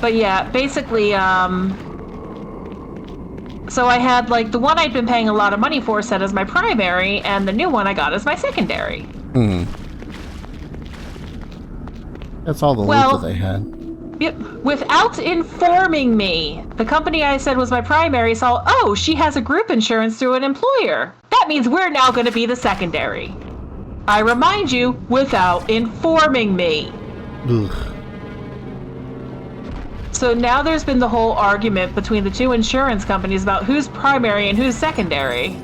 But yeah, basically, so I had, like, the one I'd been paying a lot of money for set as my primary, and the new one I got as my secondary. That's all the loot that they had. Yep. Without informing me, the company I said was my primary saw, oh, she has a group insurance through an employer. That means we're now going to be the secondary. I remind you, without informing me. Ugh. So now there's been the whole argument between the two insurance companies about who's primary and who's secondary.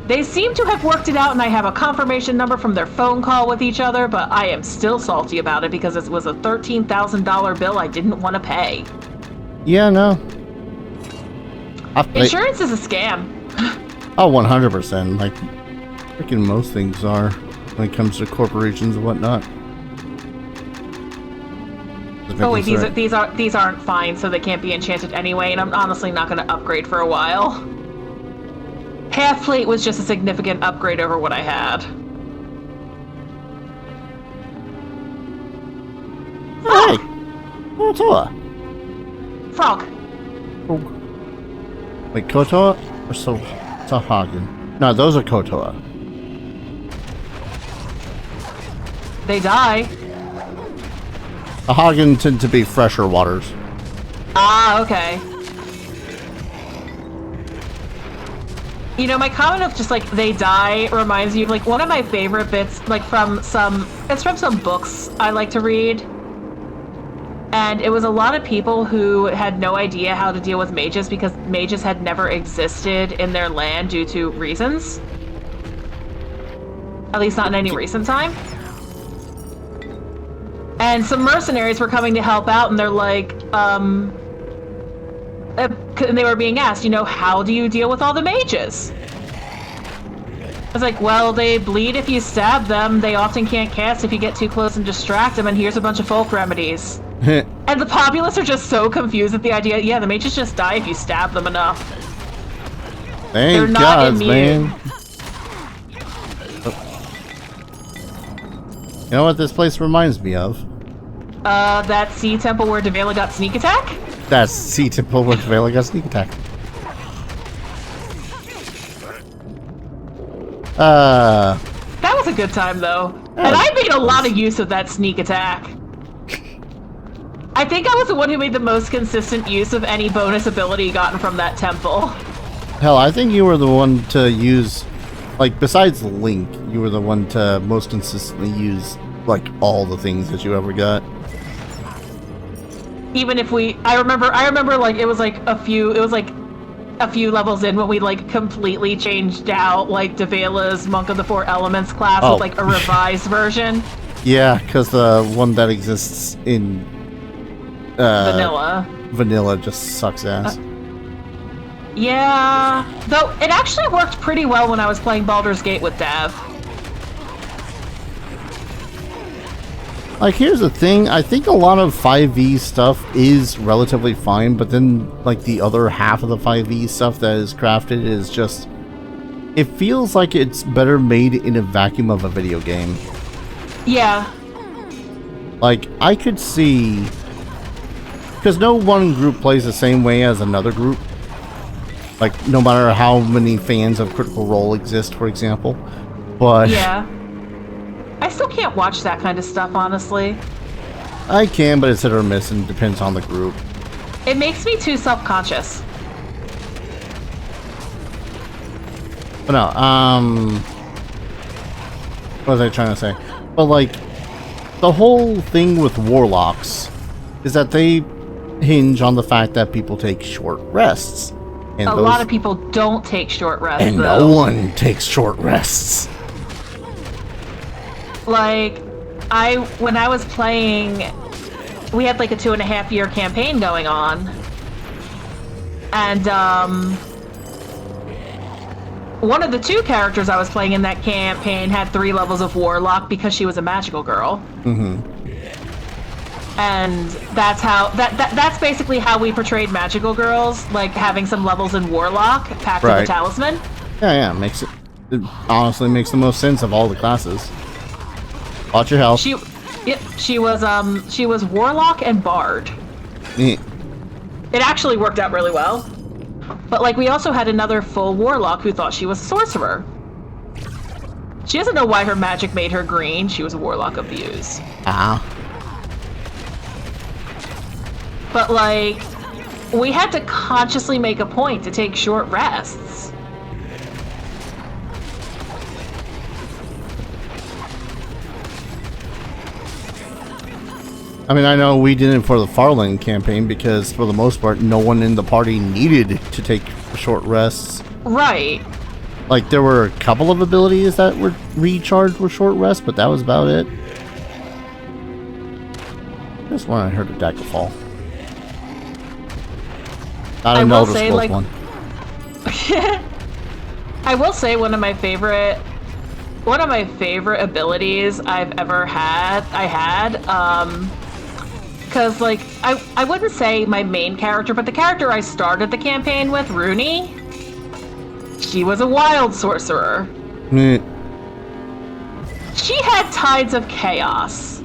They seem to have worked it out, and I have a confirmation number from their phone call with each other, but I am still salty about it because it was a $13,000 bill I didn't want to pay. Yeah, no. Insurance is a scam. Oh, 100%. Like, freaking most things are when it comes to corporations and whatnot. Oh wait, these aren't fine, so they can't be enchanted anyway, and I'm honestly not going to upgrade for a while. Half plate was just a significant upgrade over what I had. Hey! Kotoa! Frog. Wait, Kotoa or Sahagin? No, those are Kotoa. They die. Sahagin tend to be fresher waters. Ah, okay. You know, my comment of just, like, they die reminds me of, like, one of my favorite bits, like, it's from some books I like to read. And it was a lot of people who had no idea how to deal with mages because mages had never existed in their land due to reasons. At least not in any recent time. And some mercenaries were coming to help out, and they're like, and they were being asked, you know, how do you deal with all the mages? I was like, well, they bleed if you stab them. They often can't cast if you get too close and distract them, and here's a bunch of folk remedies. And the populace are just so confused at the idea, yeah, the mages just die if you stab them enough. They're not immune. Man. You know what this place reminds me of? That sea temple where Devela got sneak attack? That's sea temple where Devela got sneak attack. That was a good time, though. And I made a lot of use of that sneak attack. I think I was the one who made the most consistent use of any bonus ability gotten from that temple. Hell, I think you were the one to use, like, besides Link, you were the one to most consistently use, like, all the things that you ever got. Even if I remember, like, it was like a few levels in when we, like, completely changed out, like, Devela's Monk of the Four Elements class with, like, a revised version. Yeah, because the one that exists in Vanilla just sucks ass. Yeah, though it actually worked pretty well when I was playing Baldur's Gate with Dev. Like, here's the thing, I think a lot of 5e stuff is relatively fine, but then, like, the other half of the 5e stuff that is crafted is just... It feels like it's better made in a vacuum of a video game. Yeah. Like, I could see... Because no one group plays the same way as another group. Like, no matter how many fans of Critical Role exist, for example. But... Yeah. I still can't watch that kind of stuff, honestly. I can, but it's hit or miss and depends on the group. It makes me too self-conscious. But no, what was I trying to say? But, like, the whole thing with warlocks is that they hinge on the fact that people take short rests. And a lot of people don't take short rests, and though. No one takes short rests. Like, when I was playing, we had like a 2.5-year campaign going on. And, one of the two characters I was playing in that campaign had 3 levels of Warlock because she was a magical girl. Mm-hmm. And that's how, that's basically how we portrayed magical girls, like having some levels in Warlock, packed with a talisman. Yeah, it honestly makes the most sense of all the classes. Watch your health. She was Warlock and Bard. Eh. It actually worked out really well. But, like, we also had another full warlock who thought she was a sorcerer. She doesn't know why her magic made her green. She was a warlock of the ooze. Ah. But, like, we had to consciously make a point to take short rests. I mean, I know we did it for the Faerun campaign because, for the most part, no one in the party needed to take short rests. Right. Like, there were a couple of abilities that were recharged with short rest, but that was about it. Just when I heard a dagger fall. Not a noticeable one. I will say one of my favorite abilities I've ever had, because, like, I wouldn't say my main character, but the character I started the campaign with, Rooney, she was a wild sorcerer. Mm. She had Tides of Chaos.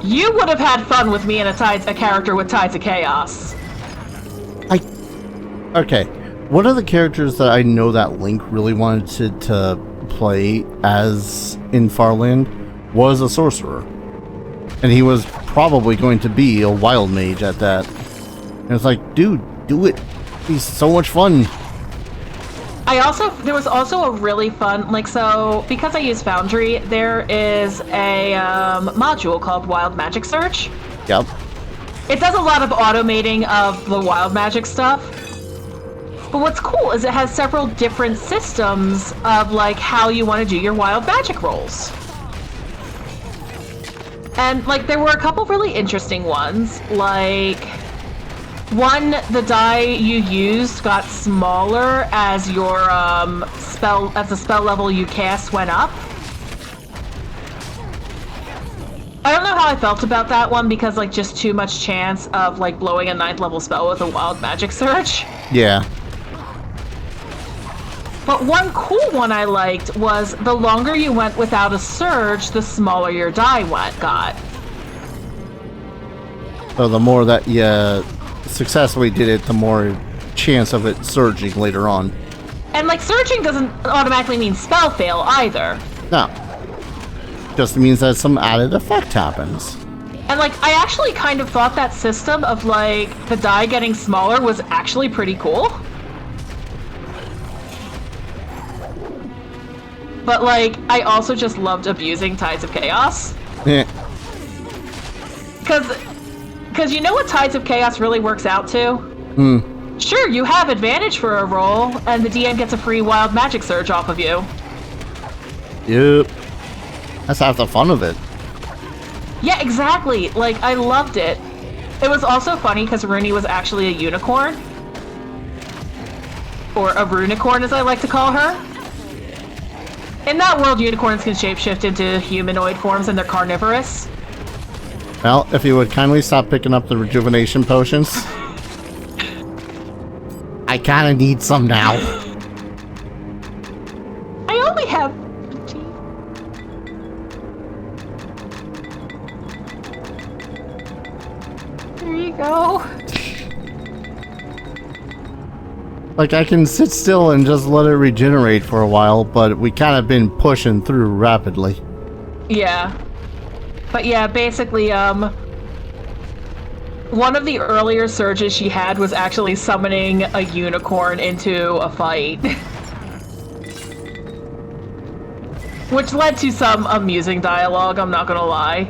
You would have had fun with me and a character with Tides of Chaos. Okay, one of the characters that I know that Link really wanted to play as in Farland was a sorcerer. And he was probably going to be a wild mage at that. And it's like, dude, do it. He's so much fun. There was also a really fun, like, so, because I use Foundry, there is a module called Wild Magic Search. Yep. It does a lot of automating of the wild magic stuff. But what's cool is it has several different systems of, like, how you want to do your wild magic rolls. And, like, there were a couple really interesting ones. Like, one, the die you used got smaller as your the spell level you cast went up. I don't know how I felt about that one because, like, just too much chance of, like, blowing a 9th level spell with a wild magic search. Yeah. But one cool one I liked was the longer you went without a surge, the smaller your die got. So the more that you successfully did it, the more chance of it surging later on. And, like, surging doesn't automatically mean spell fail either. No. Just means that some added effect happens. And, like, I actually kind of thought that system of, like, the die getting smaller was actually pretty cool. But, like, I also just loved abusing Tides of Chaos. Yeah. Because you know what Tides of Chaos really works out to? Hmm. Sure, you have advantage for a roll, and the DM gets a free wild magic surge off of you. Yep. That's half the fun of it. Yeah, exactly. Like, I loved it. It was also funny because Rooney was actually a unicorn. Or a runicorn, as I like to call her. In that world, unicorns can shapeshift into humanoid forms and they're carnivorous. Well, if you would kindly stop picking up the rejuvenation potions. I kinda need some now. I only have... There you go. Like, I can sit still and just let it regenerate for a while, but we kind of been pushing through rapidly. Yeah. But yeah, basically, one of the earlier surges she had was actually summoning a unicorn into a fight. Which led to some amusing dialogue, I'm not gonna lie.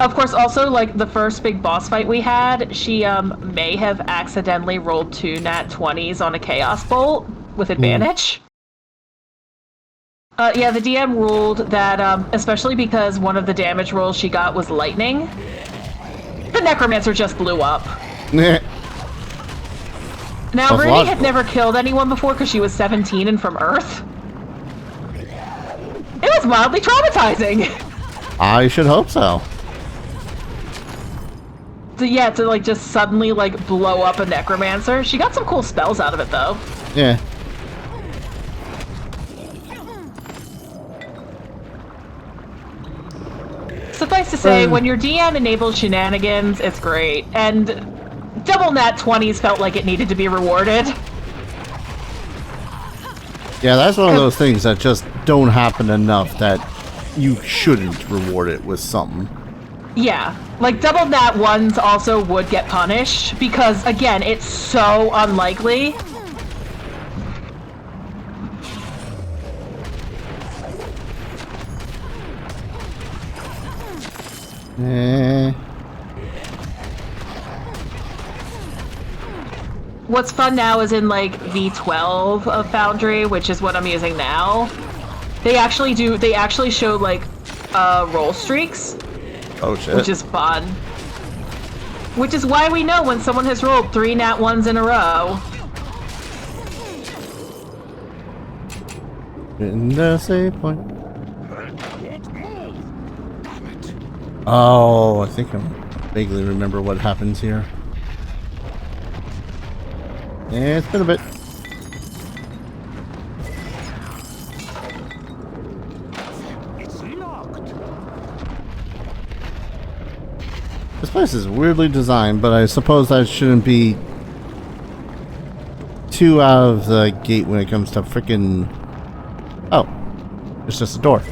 Of course, also, like, the first big boss fight we had, she may have accidentally rolled 2 nat 20s on a Chaos Bolt with advantage. Yeah, the DM ruled that, especially because one of the damage rolls she got was lightning, the Necromancer just blew up. Now, Rudy had never killed anyone before because she was 17 and from Earth. It was mildly traumatizing! I should hope so. Yeah, to, like, just suddenly, like, blow up a Necromancer. She got some cool spells out of it, though. Yeah. Suffice to say, when your DM enables shenanigans, it's great. And double nat 20s felt like it needed to be rewarded. Yeah, that's one of those things that just don't happen enough that you shouldn't reward it with something. Yeah, like double nat 1s also would get punished because, again, it's so unlikely. What's fun now is in like V12 of Foundry, which is what I'm using now. They actually show like roll streaks. Oh shit. Which is fun. Which is why we know when someone has rolled 3 nat 1s in a row. In the save point. Oh, I think I vaguely remember what happens here. Yeah, it's been a bit. This place is weirdly designed, but I suppose that shouldn't be too out of the gate when it comes to frickin'. Oh, it's just a door.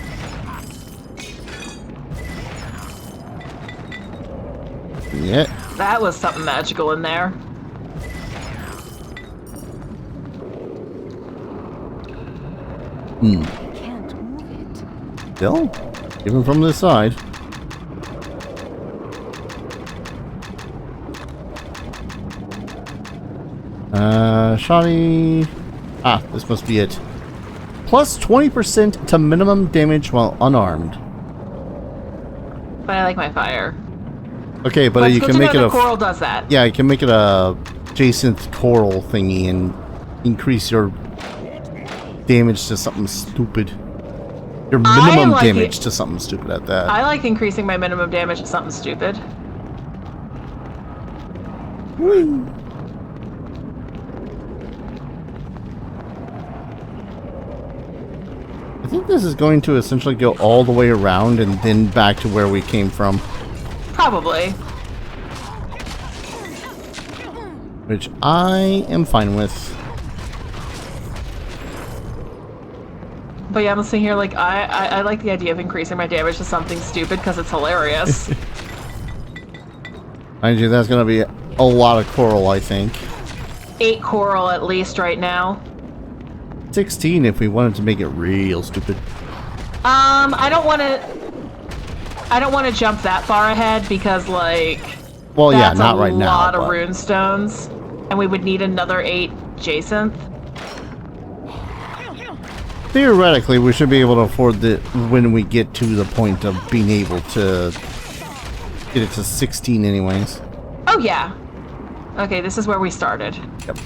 Yeah. That was something magical in there. Can't move it. Still, even from this side. Shoddy. Ah, this must be it. Plus 20% to minimum damage while unarmed. But I like my fire. Okay, but you can make it a coral does that. Yeah, you can make it a Jason's coral thingy and increase your damage to something stupid. Your minimum damage to something stupid at that. I like increasing my minimum damage to something stupid. Whee. I think this is going to essentially go all the way around and then back to where we came from. Probably. Which I am fine with. But yeah, I'm sitting here like, I like the idea of increasing my damage to something stupid because it's hilarious. Mind you, that's going to be a lot of coral, I think. 8 coral at least right now. 16 if we wanted to make it real stupid. I don't want to jump that far ahead because, like, well, yeah, not right now. That's a lot of rune stones, and we would need another 8 jacinth. Theoretically, we should be able to afford it when we get to the point of being able to get it to 16 anyways. Oh, yeah. Okay, this is where we started. Yep.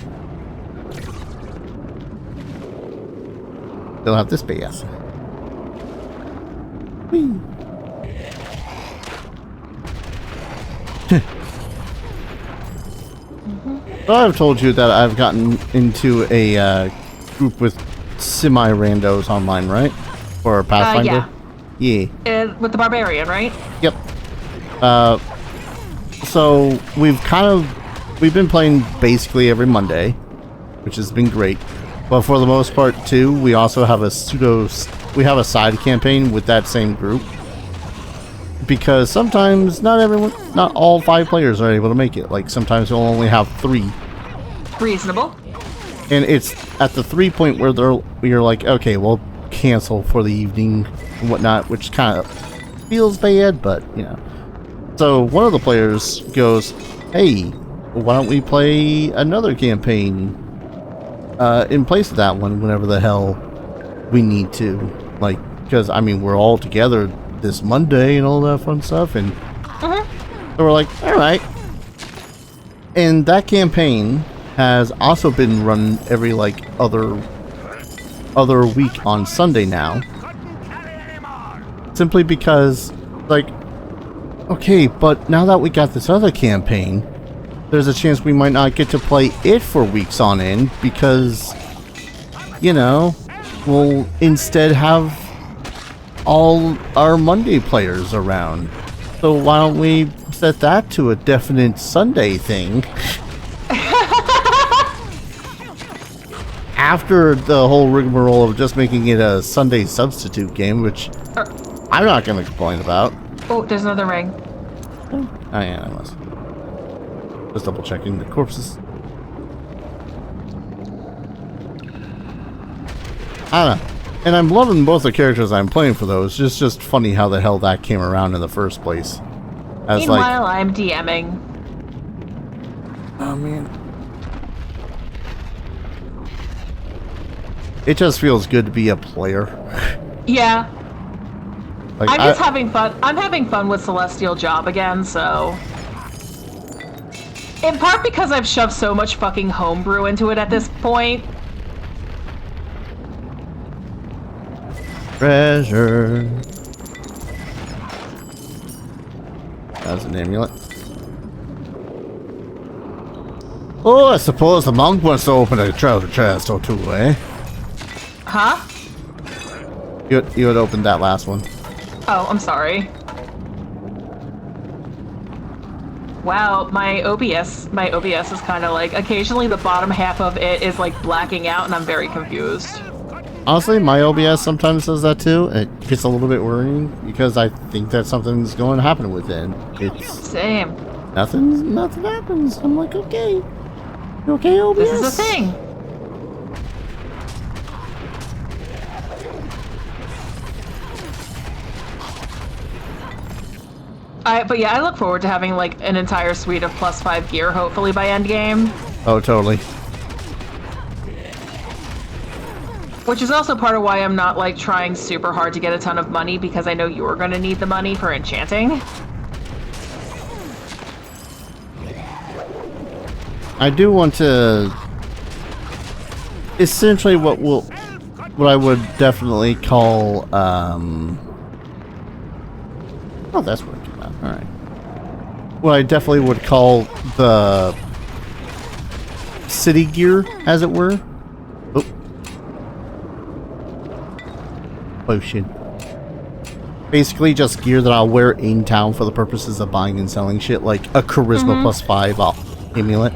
They'll have this base. Whee. Well, I've told you that I've gotten into a group with semi-randos online, right? For Pathfinder? Yeah. Yeah. With the barbarian, right? Yep. So we've been playing basically every Monday, which has been great. But for the most part, too, we also have a side campaign with that same group. Because sometimes not all 5 players are able to make it. Like sometimes we'll only have 3. Reasonable. And it's at the 3 point where you're like, okay, we'll cancel for the evening and whatnot, which kind of feels bad, but you know. So one of the players goes, hey, why don't we play another campaign in place of that one whenever the hell we need to. Like, because, I mean, we're all together this Monday and all that fun stuff, and so we're like, alright. And that campaign has also been run every, like, other week on Sunday now. Simply because, like, okay, but now that we got this other campaign, there's a chance we might not get to play it for weeks on end because, you know, we'll instead have all our Monday players around. So why don't we set that to a definite Sunday thing? After the whole rigmarole of just making it a Sunday substitute game, which I'm not going to complain about. Oh, there's another ring. Oh yeah, I was. Just double checking the corpses. I don't know. And I'm loving both the characters I'm playing for those. It's just funny how the hell that came around in the first place. As Meanwhile, I'm DMing. Oh man. It just feels good to be a player. Yeah. Like, I'm just having fun. I'm having fun with Celestial Job again, so... In part because I've shoved so much fucking homebrew into it at this point. Treasure. That's an amulet. Oh, I suppose the monk wants to open a treasure chest or two, eh? Huh? You had opened that last one. Oh, I'm sorry. Wow, my OBS is kind of like, occasionally the bottom half of it is like blacking out and I'm very confused. Honestly, my OBS sometimes does that too. It gets a little bit worrying because I think that something's going to happen with it. It's Same. nothing happens. I'm like, okay. You okay, OBS? This is a thing. But yeah, I look forward to having like an entire suite of +5 gear, hopefully by endgame. Oh, totally. Which is also part of why I'm not like trying super hard to get a ton of money, because I know you're going to need the money for enchanting. I do want to... Essentially what I would definitely call, Oh, that's what it came out. Alright. What I definitely would call the city gear, as it were. Oh. Potion. Basically just gear that I'll wear in town for the purposes of buying and selling shit, like a charisma +5 amulet.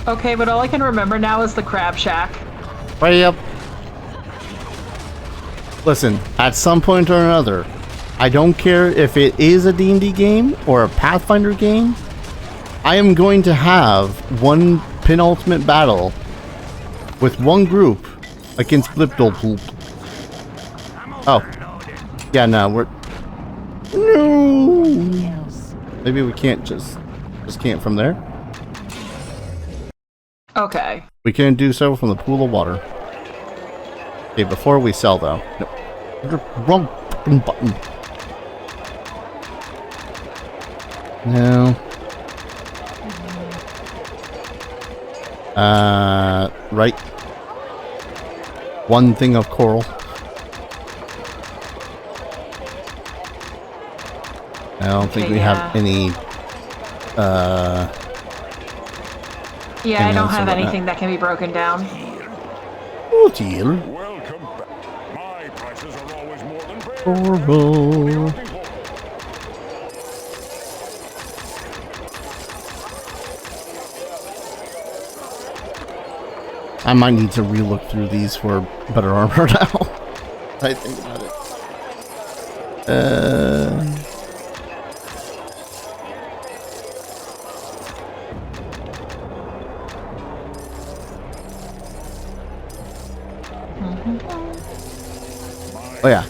Okay, but all I can remember now is the Crab Shack. Right up. Listen, at some point or another, I don't care if it is a D&D game or a Pathfinder game, I am going to have one penultimate battle with one group against Blipdolpoop. Oh. Yeah, no, we're... No! Maybe we can't just can't from there? Okay. We can do so from the pool of water. Okay, before we sell though. No. Wrong fucking button. No. Right. One thing of coral. I don't think we have any, Yeah, I don't have anything that can be broken down. Oh dear. Welcome back. My prices are always more than fair. Coral. I might need to relook through these for better armor now. I think about it. Oh yeah.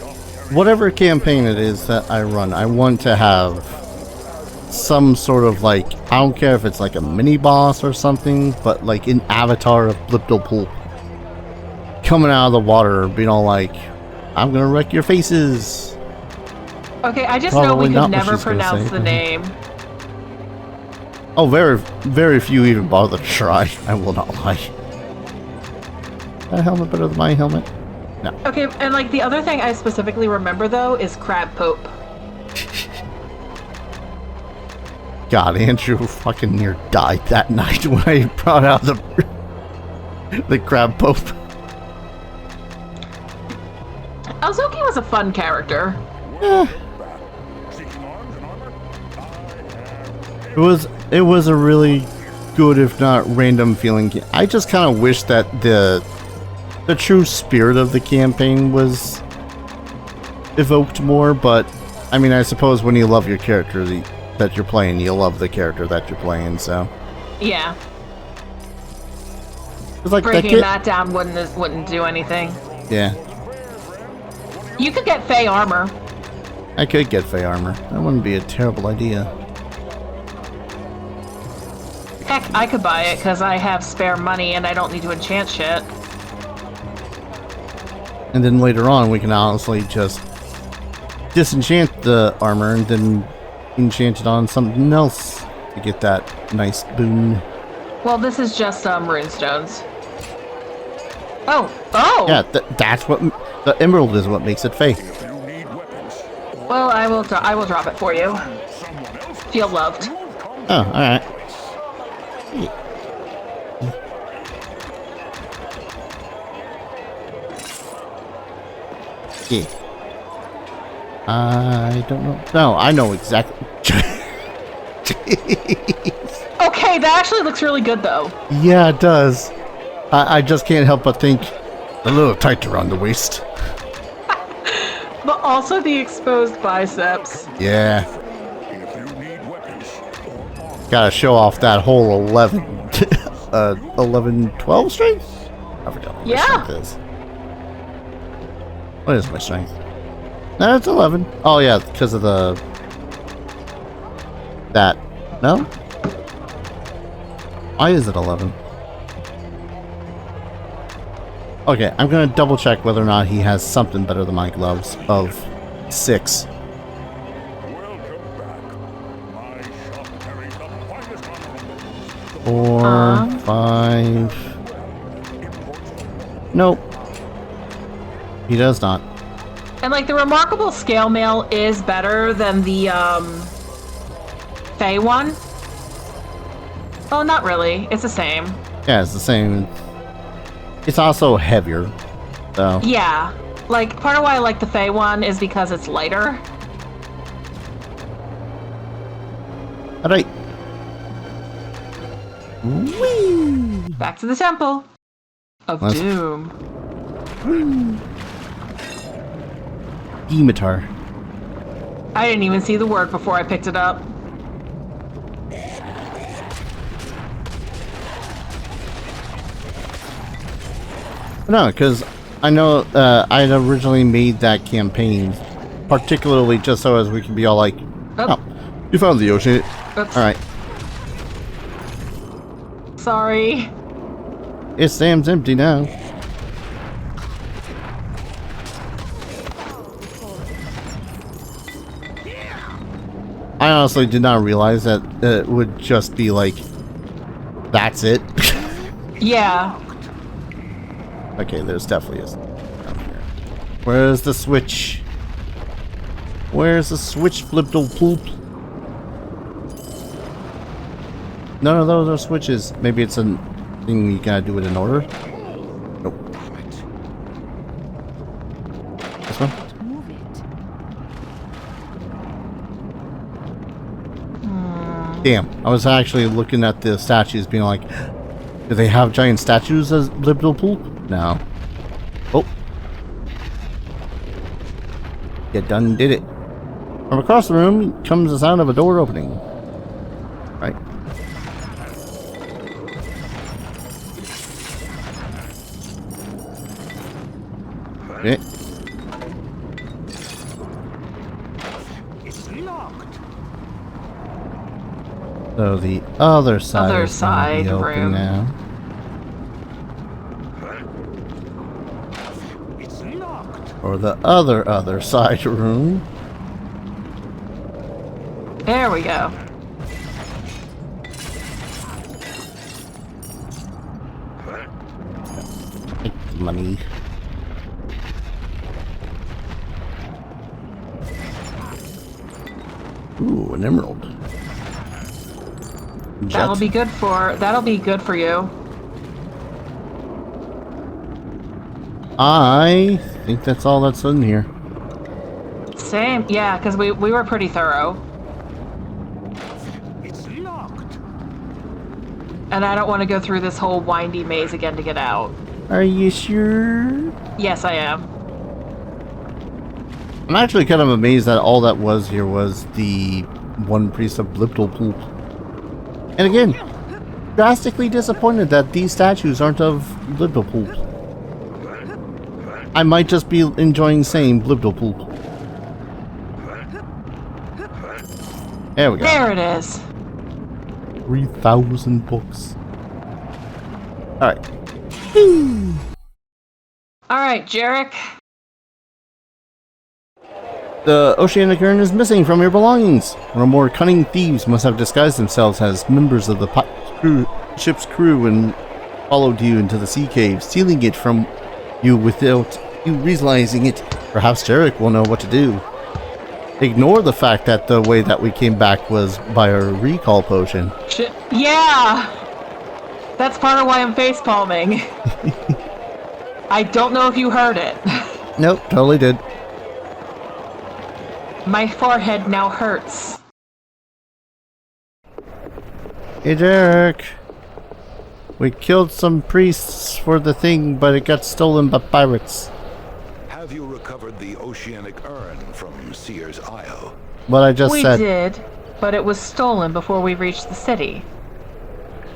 Whatever campaign it is that I run, I want to have some sort of like, I don't care if it's like a mini boss or something, but like an avatar of Blipdolpool coming out of the water being all like, I'm gonna wreck your faces. Okay, I just know Probably we not could what never she's gonna pronounce say, the but- name. Oh, very few even bother to try. I will not lie. That helmet better than my helmet? No. Okay, and like the other thing I specifically remember though is Crab Pope. God, Andrew fucking near died that night when I brought out the crab pope. Azuki was a fun character. Seeking arms and armor? I have It was a really good, if not random, feeling. I just kind of wish that the true spirit of the campaign was evoked more. But I mean, I suppose when you love your character that you're playing, you love the character that you're playing. So Yeah, it's like breaking kid- that down wouldn't do anything. Yeah, You could get Fey armor. I could get Fey armor. That wouldn't be a terrible idea. Heck, I could buy it because I have spare money and I don't need to enchant shit. And then later on, we can honestly just disenchant the armor and then enchant it on something else to get that nice boon. Well, this is just runestones. Oh! Yeah, that's what the emerald is. What makes it Fey. if you need weapons. Well, I will drop it for you. Someone else Feel loved. come Oh, all right. Yeah. I don't know. No, I know exactly. Jeez. Okay, that actually looks really good though. Yeah, it does. I just can't help but think a little tight around the waist. But also the exposed biceps. Yeah. if you need weapons or armor. Gotta show off that whole 11, 12 strength? I forgot what my Yeah. strength is. What is my strength? No, it's 11. Oh, yeah, because of that. No? Why is it 11? Okay, I'm gonna double check whether or not he has something better than my gloves of 6. Welcome back. My shop carries the finest consumables. 4, 5. Nope. He does not. And like the remarkable scale mail is better than the Fey one. Oh, not really. It's the same. Yeah, it's the same. It's also heavier, though. Yeah. Like part of why I like the Fey one is because it's lighter. Alright. Whee! Back to the temple of Let's- Doom. Scimitar. I didn't even see the word before I picked it up. No, because I know I had originally made that campaign particularly just so as we can be all like, Oh, oh, you found the ocean. oops. Alright. Sorry. It stands empty now. I honestly did not realize that it would just be like, that's it. Yeah. Okay, there's definitely a... Where's the switch? Where's the switch, flipple poop? None of those are switches. Maybe it's a thing you gotta do it in order? Nope. This one? Move it. Damn, I was actually looking at the statues being like, do they have giant statues as Blibble Poop? No. Oh. You done did it. From across the room comes the sound of a door opening. Right. Okay. It's locked. So the other side Other is gonna be side open room. now. It's locked. Or the other side room. There we go. Take the money. Ooh, an emerald. That'll be good for you. I think that's all that's in here. Same, yeah, because we were pretty thorough. It's locked. And I don't want to go through this whole windy maze again to get out. Are you sure? Yes, I am. I'm actually kind of amazed that all that was here was the one priest of Bliptopool. And again, drastically disappointed that these statues aren't of Bliptopool. I might just be enjoying saying Bliptopool. There we go. There it is. 3,000 books. Alright. Alright, Jarek. The Oceanic urn is missing from your belongings. Or more cunning thieves must have disguised themselves as members of the ship's crew and followed you into the sea cave, stealing it from you without you realizing it. Perhaps Jarek will know what to do. Ignore the fact that the way that we came back was by a recall potion. Yeah! That's part of why I'm facepalming. I don't know if you heard it. Nope, totally did. My forehead now hurts. Hey Jarek. We killed some priests for the thing, but it got stolen by pirates. Have you recovered the Oceanic urn from Seer's Isle? What I just We said. did, but it was stolen before we reached the city.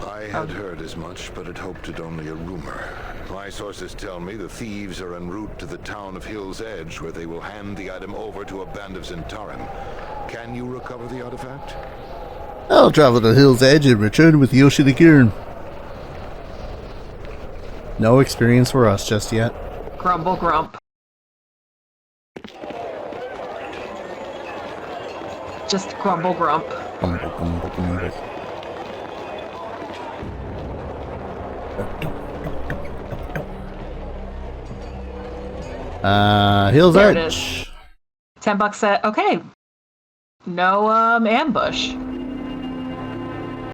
I had heard as much, but had hoped it only a rumor. My sources tell me the thieves are en route to the town of Hill's Edge, where they will hand the item over to a band of Zentarim. Can you recover the artifact? I'll travel to Hill's Edge and return with the Oceanic urn. No experience for us just yet. Grumble grump. Just grumble grump. Grumble, grumble, grumble. Hill's There it Edge. $10 set. Okay. No ambush.